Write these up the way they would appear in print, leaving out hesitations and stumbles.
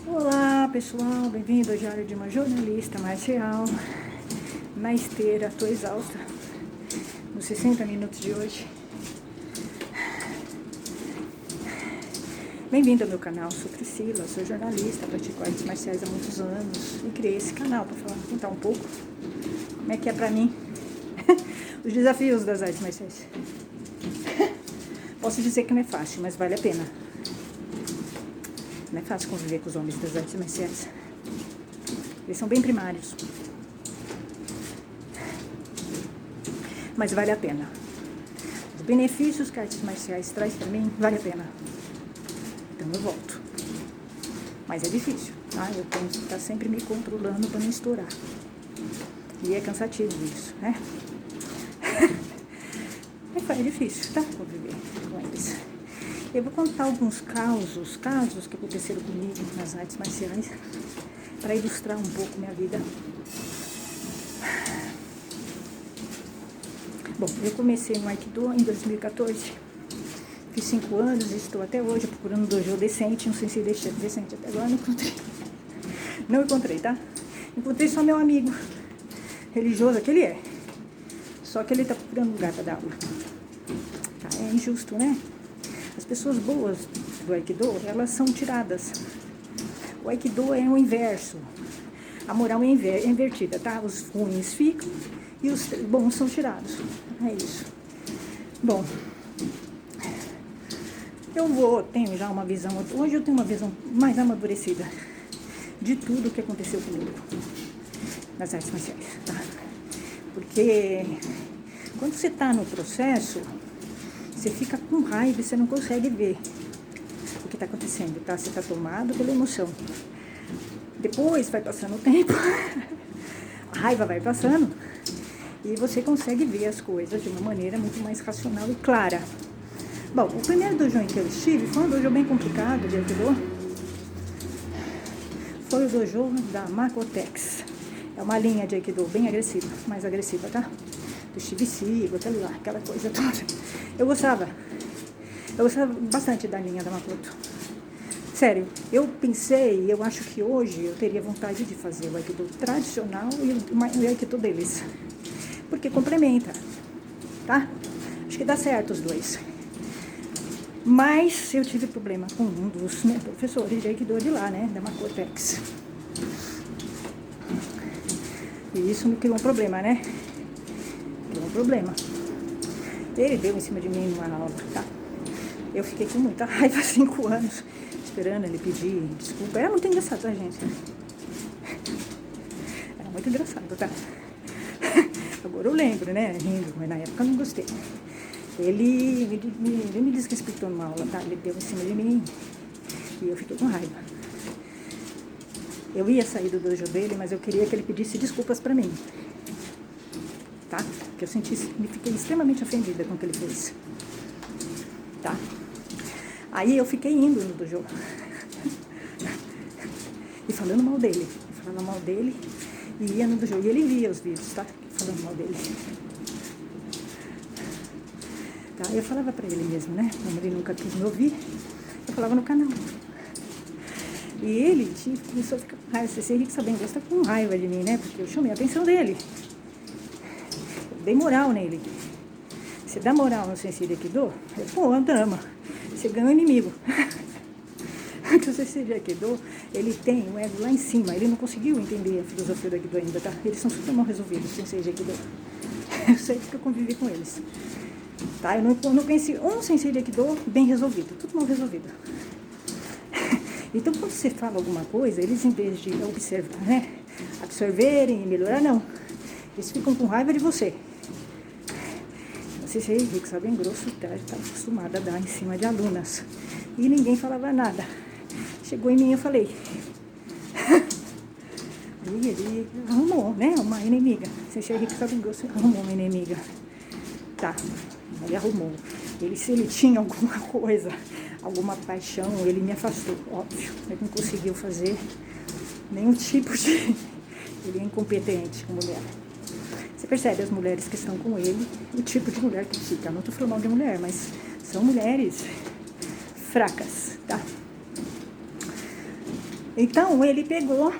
Olá pessoal, bem-vindo ao Diário de uma Jornalista Marcial. Na esteira, tô exausta nos 60 minutos de hoje. Bem-vindo ao meu canal, sou Priscila, sou jornalista, pratico artes marciais há muitos anos e criei esse canal para contar um pouco como é que é pra mim os desafios das artes marciais. Posso dizer que não é fácil, mas vale a pena. Não é fácil conviver com os homens das artes marciais. Eles são bem primários. Mas vale a pena. Os benefícios que artes marciais traz pra mim, vale a pena. Então eu volto. Mas é difícil, tá? Eu tenho que estar sempre me controlando para não estourar. E é cansativo isso, né? É difícil, tá? Conviver com eles. Eu vou contar alguns casos que aconteceram comigo nas artes marciais, para ilustrar um pouco minha vida. Bom, eu comecei no Aikido em 2014, fiz 5 anos e estou até hoje procurando um dojo decente, um sensei decente. Até agora não encontrei. Não encontrei, tá? Encontrei só meu amigo religioso, que ele é. Só que ele tá procurando lugar para dar aula. Tá? É injusto, né? As pessoas boas do Aikido, elas são tiradas. O Aikido é o inverso. A moral é invertida, tá? Os ruins ficam e os bons são tirados. É isso. Bom, tenho já uma visão, hoje eu tenho uma visão mais amadurecida de tudo que aconteceu comigo nas artes marciais, tá? Porque quando você tá no processo, você fica com raiva e você não consegue ver o que está acontecendo, tá? Você está tomado pela emoção. Depois vai passando o tempo, a raiva vai passando e você consegue ver as coisas de uma maneira muito mais racional e clara. Bom, o primeiro dojo em que eu estive foi um dojo bem complicado de Aikido. Foi o dojo da Makotex. É uma linha de Aikido bem agressiva, mais agressiva, tá? Do Shibisigo, aquela coisa toda. Eu gostava bastante da linha da Makoto. Sério, eu pensei, eu acho que hoje eu teria vontade de fazer o Aikido tradicional e o Aikido deles. Porque complementa, tá? Acho que dá certo os dois. Mas eu tive problema com um dos professores de Aikido de lá, né? Da Makotex. E isso me criou um problema, né? Criou um problema. Ele deu em cima de mim numa aula, tá? Eu fiquei com muita raiva, 5 anos, esperando ele pedir desculpa. Era muito engraçado, tá, gente? Era muito engraçado, tá? Agora eu lembro, né? Rindo, mas na época eu não gostei. Ele me desrespeitou numa aula, tá? Ele deu em cima de mim e eu fiquei com raiva. Eu ia sair do dojo dele, mas eu queria que ele pedisse desculpas pra mim. Tá? Porque eu fiquei extremamente ofendida com o que ele fez. Tá? Aí eu fiquei indo no dojo. E falando mal dele. Falando mal dele e ia no dojo. E ele via os vídeos, tá? Falando mal dele. Tá? Eu falava pra ele mesmo, né? Como ele nunca quis me ouvir, eu falava no canal. E ele começou a ficar com raiva. Você Henrique Sabengoso está com raiva de mim, né? Porque eu chamei a atenção dele. Eu dei moral nele. Você dá moral no sensei de Aikido? Pô, dama. Você ganha um inimigo. Porque o sensei de Aikido, ele tem o ego lá em cima. Ele não conseguiu entender a filosofia do Aikido ainda, tá? Eles são super mal resolvidos, os sensei de Aikido. Eu sei porque eu convivi com eles. Tá? Eu não conheci um sensei de Aikido bem resolvido. Tudo mal resolvido. Então, quando você fala alguma coisa, eles, em vez de observar, né? Absorverem e melhorar, não. Eles ficam com raiva de você. Não sei se é Henrique Sabengrosso estava acostumado a dar em cima de alunas. E ninguém falava nada. Chegou em mim e eu falei. E ele arrumou, né? Uma inimiga. Se é Henrique Sabengrosso arrumou uma inimiga. Tá. Ele arrumou. Se ele tinha alguma coisa, alguma paixão, ele me afastou, óbvio. Ele não conseguiu fazer nenhum tipo de... Ele é incompetente como mulher. Você percebe as mulheres que estão com ele, o tipo de mulher que fica. Eu não estou falando mal de mulher, mas são mulheres fracas, tá? Então, ele pegou,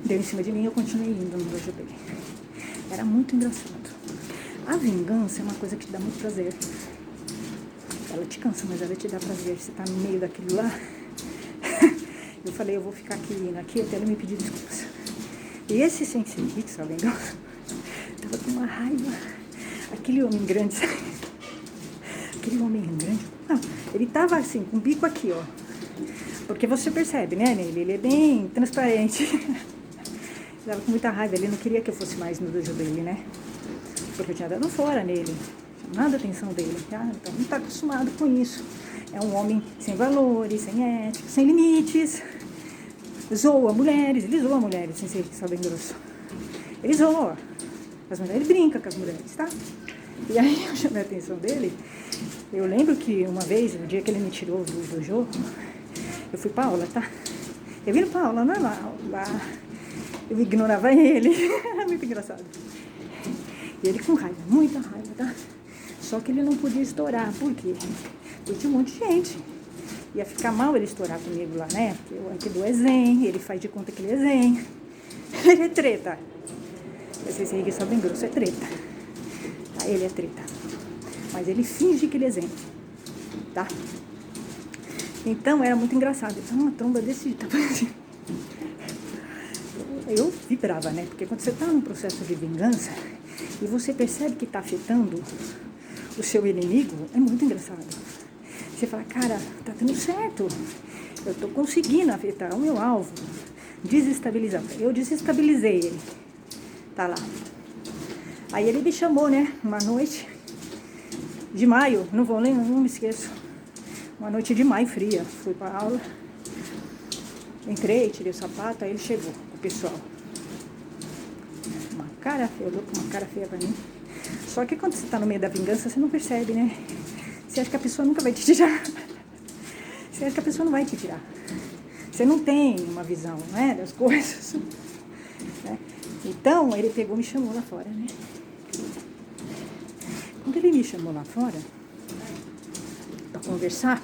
deu em cima de mim e eu continuei indo no dojo dele. Era muito engraçado. A vingança é uma coisa que te dá muito prazer. Ela te cansa, mas ela te dá prazer. Você tá no meio daquilo lá. Eu falei, eu vou ficar aqui até ele me pedir desculpas. E esse Sensei Hiksa, vingança, tava com uma raiva. Aquele homem grande, aquele homem grande, não, ele tava assim, com o bico aqui, ó. Porque você percebe, né, nele, ele é bem transparente. Ele tava com muita raiva, ele não queria que eu fosse mais no dojo dele, né? Porque eu tinha dado fora nele, chamado a atenção dele. Então não tá acostumado com isso. É um homem sem valores, sem ética, sem limites. Zoa mulheres, ele zoa mulheres, sem ser só bem grosso. Ele zoa as mulheres, ele brinca com as mulheres, tá? E aí eu chamei a atenção dele. Eu lembro que uma vez, no dia que ele me tirou do dojo, eu fui pra aula, tá? Eu vim pra aula normal, lá. Eu ignorava ele. Muito engraçado. E ele com raiva, muita raiva, tá? Só que ele não podia estourar. Por quê? Porque tinha um monte de gente. Ia ficar mal ele estourar comigo lá, né? Porque o Aikido é zen, ele faz de conta que ele é zen. Ele é treta. Esse aí que só bem grosso é treta. Tá? Ele é treta. Mas ele finge que ele é zen. Tá? Então era muito engraçado. Ele tinha uma tromba desse tamanho. Eu vibrava, né? Porque quando você tá num processo de vingança e você percebe que tá afetando o seu inimigo, é muito engraçado. Você fala, cara, tá dando certo. Eu tô conseguindo afetar o meu alvo. Desestabilizar. Eu desestabilizei ele. Tá lá. Aí ele me chamou, né? Uma noite de maio. Não vou lembrar, não me esqueço. Uma noite de maio fria. Fui pra aula. Entrei, tirei o sapato. Aí ele chegou, o pessoal. Uma cara feia. Olhou com uma cara feia pra mim. Só que quando você tá no meio da vingança, você não percebe, né? Você acha que a pessoa nunca vai te tirar. Você acha que a pessoa não vai te tirar. Você não tem uma visão, né, das coisas. Né? Então, ele pegou e me chamou lá fora, né? Quando ele me chamou lá fora, pra conversar,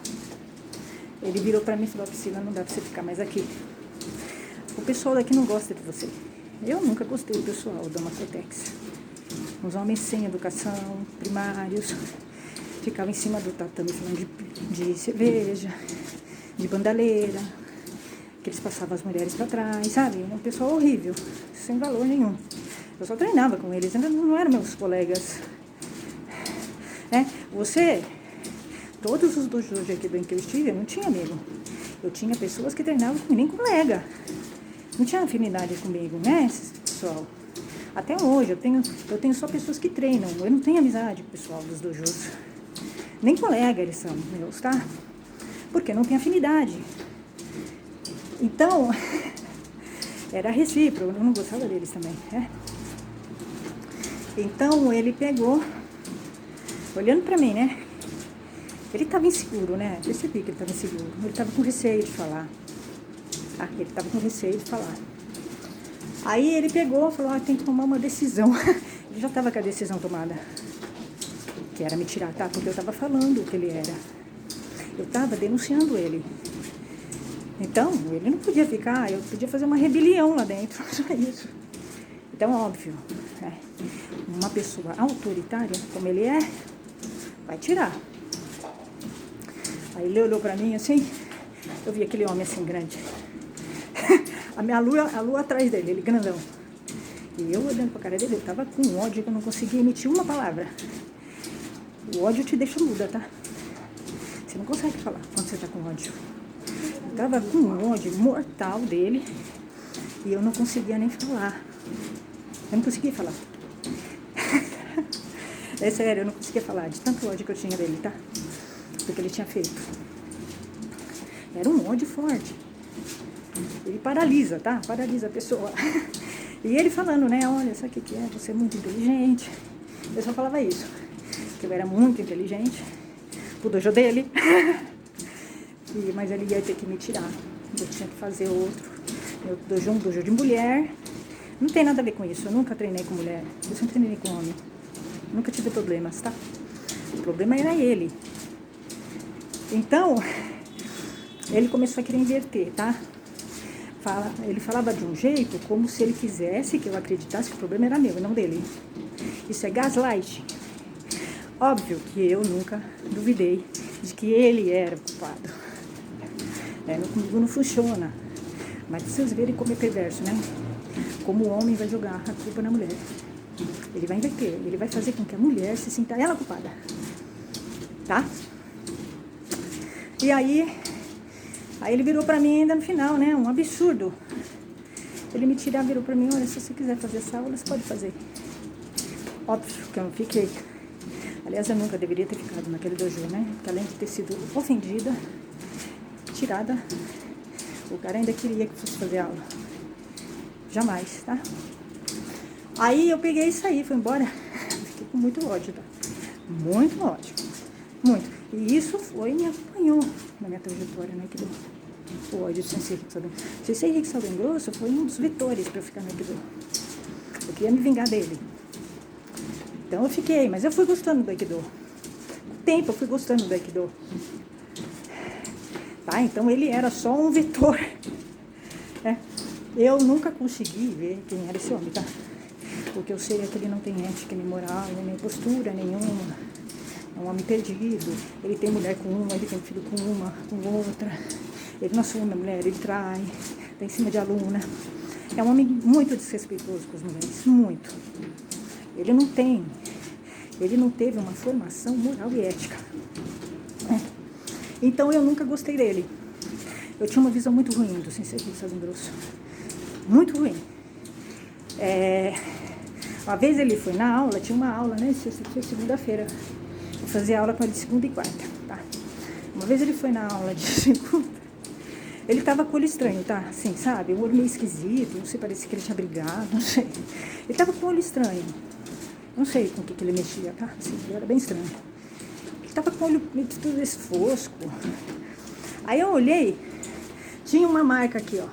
ele virou pra mim e falou, Priscila, não dá pra você ficar mais aqui. O pessoal daqui não gosta de você. Eu nunca gostei do pessoal da Macotex. Uns homens sem educação, primários, ficavam em cima do tatame falando de cerveja, de bandaleira, que eles passavam as mulheres para trás, sabe? Um pessoal horrível, sem valor nenhum. Eu só treinava com eles, ainda não eram meus colegas. Todos os dojos aqui do em que eu estive, eu não tinha amigo. Eu tinha pessoas que treinavam comigo, nem colega. Não tinha afinidade comigo, né, pessoal? Até hoje, eu tenho só pessoas que treinam. Eu não tenho amizade com o pessoal dos dojos. Nem colega eles são meus, tá? Porque não tem afinidade. Então, era recíproco. Eu não gostava deles também, né? Então, ele pegou, olhando pra mim, né? Ele tava inseguro, né? Percebi que ele tava inseguro. Ele tava com receio de falar. Ah, ele tava com receio de falar. Aí ele pegou e falou, tem que tomar uma decisão. Ele já tava com a decisão tomada. Que era me tirar, tá? Porque eu tava falando o que ele era. Eu tava denunciando ele. Então, ele não podia ficar, eu podia fazer uma rebelião lá dentro. Só isso. Então, óbvio, né? Uma pessoa autoritária, como ele é, vai tirar. Aí ele olhou pra mim assim, eu vi aquele homem assim grande. A lua atrás dele, ele grandão. E eu olhando pra cara dele, eu tava com ódio que eu não conseguia emitir uma palavra. O ódio te deixa muda, tá? Você não consegue falar quando você tá com ódio. Eu tava com um ódio mortal dele e eu não conseguia nem falar. Eu não conseguia falar. É sério, eu não conseguia falar de tanto ódio que eu tinha dele, tá? Do que ele tinha feito. Era um ódio forte. Ele paralisa, tá? Paralisa a pessoa. E ele falando, né? Olha, sabe o que é? Você é muito inteligente. Eu só falava isso. Que eu era muito inteligente. O dojo dele. Mas ele ia ter que me tirar. Eu tinha que fazer outro. Meu dojo, um dojo de mulher. Não tem nada a ver com isso. Eu nunca treinei com mulher. Eu sempre treinei com homem. Nunca tive problemas, tá? O problema era ele. Então, Ele começou a querer inverter, tá? Ele falava de um jeito como se ele quisesse que eu acreditasse que o problema era meu e não dele. Isso é gaslighting. Óbvio que eu nunca duvidei de que ele era o culpado. Comigo não funciona. Mas vocês verem como é perverso, né? Como o homem vai jogar a culpa na mulher. Ele vai inverter, ele vai fazer com que a mulher se sinta ela culpada. Tá? E aí ele virou pra mim ainda no final, né? Um absurdo. Ele me tirava, virou pra mim, olha, se você quiser fazer essa aula, você pode fazer. Óbvio que eu não fiquei. Aliás, eu nunca deveria ter ficado naquele dojo, né? Porque além de ter sido ofendida, tirada, o cara ainda queria que eu fosse fazer aula. Jamais, tá? Aí eu peguei isso aí, fui embora. Fiquei com muito ódio, tá? Muito ódio. Muito. E isso me acompanhou na minha trajetória, né? O ódio de Sensei Rick Salden. Sensei Rick Salden Grosso foi um dos vetores para eu ficar no Aikido. Eu queria me vingar dele. Então eu fiquei, mas eu fui gostando do Aikido. Com o tempo eu fui gostando do Aikido. Tá? Então ele era só um vetor. Né? Eu nunca consegui ver quem era esse homem, tá? O que eu sei é que ele não tem ética, nem moral, nem postura nenhuma. É um homem perdido. Ele tem mulher com uma, ele tem filho com uma, com outra. Ele não assume a mulher, ele trai, tá em cima de aluna. É um homem muito desrespeitoso com as mulheres, muito. Ele não teve uma formação moral e ética. Né? Então eu nunca gostei dele. Eu tinha uma visão muito ruim do Sensei Rick Salden Grosso. Muito ruim. Uma vez ele foi na aula, tinha uma aula, né? Segunda-feira. Eu fazia aula com ele de segunda e quarta, tá? Uma vez ele foi na aula de segunda, ele tava com o olho estranho, tá? Assim, sabe? O olho meio esquisito, não sei, parecia que ele tinha brigado, não sei. Ele tava com o olho estranho. Não sei com o que ele mexia, tá? Assim, ele era bem estranho. Ele tava com o olho meio todo esse fosco. Aí eu olhei, tinha uma marca aqui, ó.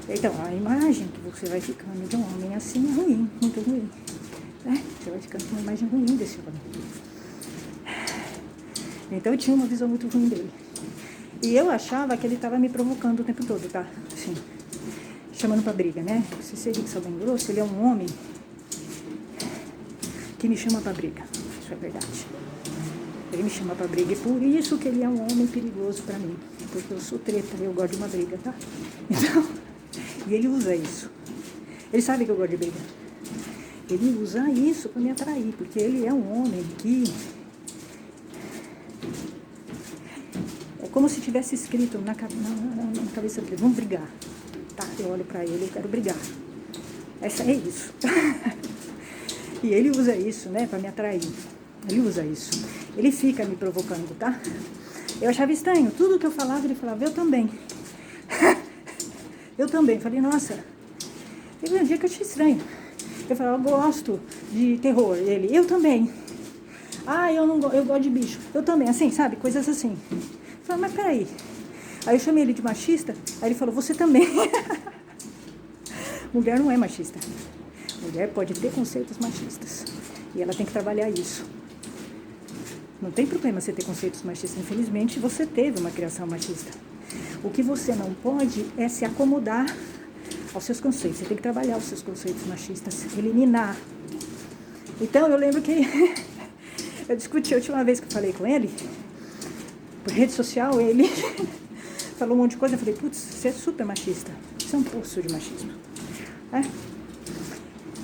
Então, a imagem que você vai ficando de um homem assim é ruim, muito ruim. Né? Você vai ficando com uma imagem ruim desse homem. Então eu tinha uma visão muito ruim dele. E eu achava que ele estava me provocando o tempo todo, tá? Assim, chamando pra briga, né? O Sensei Rick Salden Grosso, ele é um homem que me chama pra briga. Isso é verdade. Ele me chama pra briga e por isso que ele é um homem perigoso pra mim. Porque eu sou treta, eu gosto de uma briga, tá? Então, e ele usa isso. Ele sabe que eu gosto de briga. Ele usa isso pra me atrair, porque ele é um homem que... É como se tivesse escrito na cabeça dele, vamos brigar. Tá, eu olho pra ele, eu quero brigar. É isso. E ele usa isso, né, pra me atrair. Ele usa isso. Ele fica me provocando, tá? Eu achava estranho. Tudo que eu falava, ele falava, eu também. Eu também. Falei, nossa. Teve um dia que eu achei estranho. Eu falava, eu gosto de terror. Ele, eu também. Ah, eu gosto de bicho. Eu também. Assim, sabe? Coisas assim. Eu falei, mas peraí. Aí eu chamei ele de machista. Aí ele falou, você também. Mulher não é machista. Mulher pode ter conceitos machistas. E ela tem que trabalhar isso. Não tem problema você ter conceitos machistas. Infelizmente, você teve uma criação machista. O que você não pode é se acomodar aos seus conceitos. Você tem que trabalhar os seus conceitos machistas. Eliminar. Então, eu lembro que eu discuti a última vez que eu falei com ele, por rede social, ele falou um monte de coisa. Eu falei, putz, você é super machista. Você é um poço de machismo.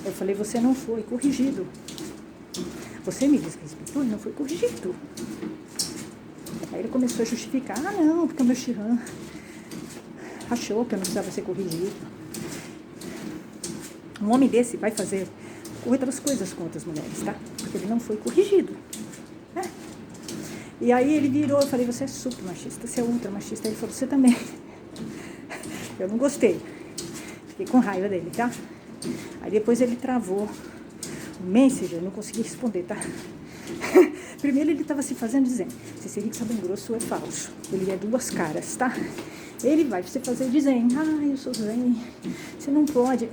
Eu falei, você não foi corrigido. Você me desrespeitou e não foi corrigido. Aí ele começou a justificar. Ah, não, porque o meu Shihan achou que eu não precisava ser corrigido. Um homem desse vai fazer outras coisas com outras mulheres, tá? Porque ele não foi corrigido. Né? E aí ele virou, eu falei, você é super machista, você é ultra machista. Aí ele falou, você também. Eu não gostei. Fiquei com raiva dele, tá? Aí depois ele travou o Messenger, não consegui responder, tá? Primeiro ele estava se fazendo dizendo, Sensei Rick Salden Grosso é falso, ele é duas caras, tá? Ele vai você fazer dizendo, eu sou zen, você não pode.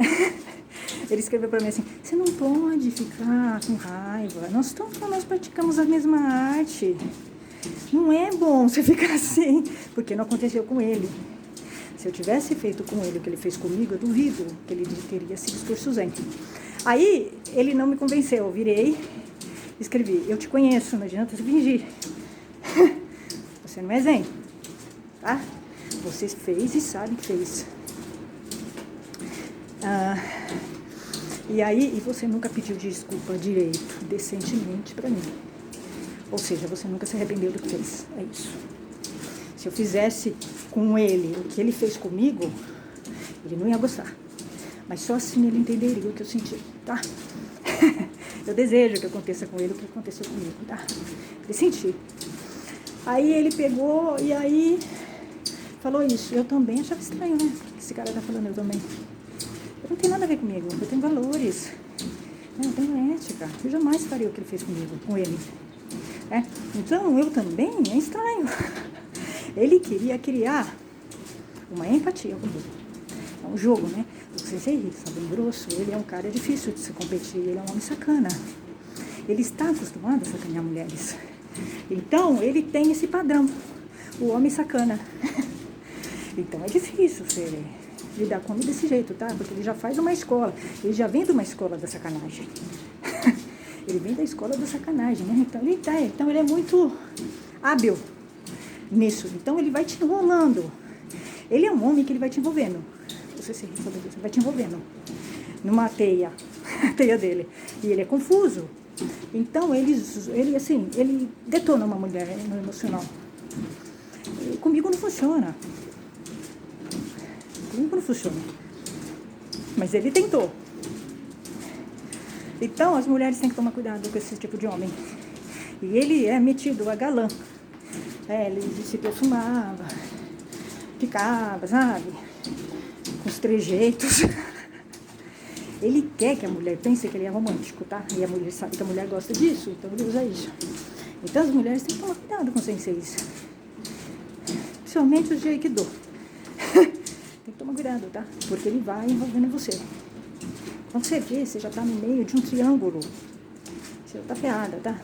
Ele escreveu para mim assim, você não pode ficar com raiva, nós praticamos a mesma arte. Não é bom você ficar assim, porque não aconteceu com ele. Se eu tivesse feito com ele o que ele fez comigo, eu duvido que ele teria sido discurso zen. Aí, ele não me convenceu, eu virei, escrevi, eu te conheço, não adianta você fingir. Você não é zen, tá? Você fez e sabe que fez. E aí, você nunca pediu desculpa direito, decentemente pra mim. Ou seja, você nunca se arrependeu do que fez. É isso. Se eu fizesse com ele o que ele fez comigo, ele não ia gostar. Mas só assim ele entenderia o que eu senti, tá? Eu desejo que aconteça com ele o que aconteceu comigo, tá? Ele sentiu. Aí ele pegou e aí falou isso. Eu também achava estranho, né? Esse cara tá falando eu também. Eu não tenho nada a ver comigo. Eu tenho valores. Eu tenho ética. Eu jamais faria o que ele fez comigo, com ele. Então, eu também é estranho. Ele queria criar uma empatia comigo. É um jogo, né? Você ser rico, bem grosso, ele é um cara difícil de se competir, ele é um homem sacana. Ele está acostumado a sacanear mulheres. Então, ele tem esse padrão, o homem sacana. Então, é difícil você lidar com ele desse jeito, tá? Porque ele já faz uma escola, ele já vem de uma escola da sacanagem. Ele vem da escola da sacanagem, né? Então ele é muito hábil nisso. Então ele vai te enrolando. Ele é um homem que ele vai te envolvendo. Você vai te envolvendo numa teia, a teia dele. E ele é confuso. Então ele detona uma mulher no emocional. E comigo não funciona. Comigo não funciona. Mas ele tentou. Então, as mulheres têm que tomar cuidado com esse tipo de homem. E ele é metido a galã. Ele se perfumava, ficava, sabe? Com os trejeitos. Ele quer que a mulher pense que ele é romântico, tá? E a mulher sabe que a mulher gosta disso, então ele usa isso. Então, as mulheres têm que tomar cuidado com os senseis. Principalmente os de Aikido. Tem que tomar cuidado, tá? Porque ele vai envolvendo você. Quando você vê, você já tá no meio de um triângulo. Você tá ferrada, tá?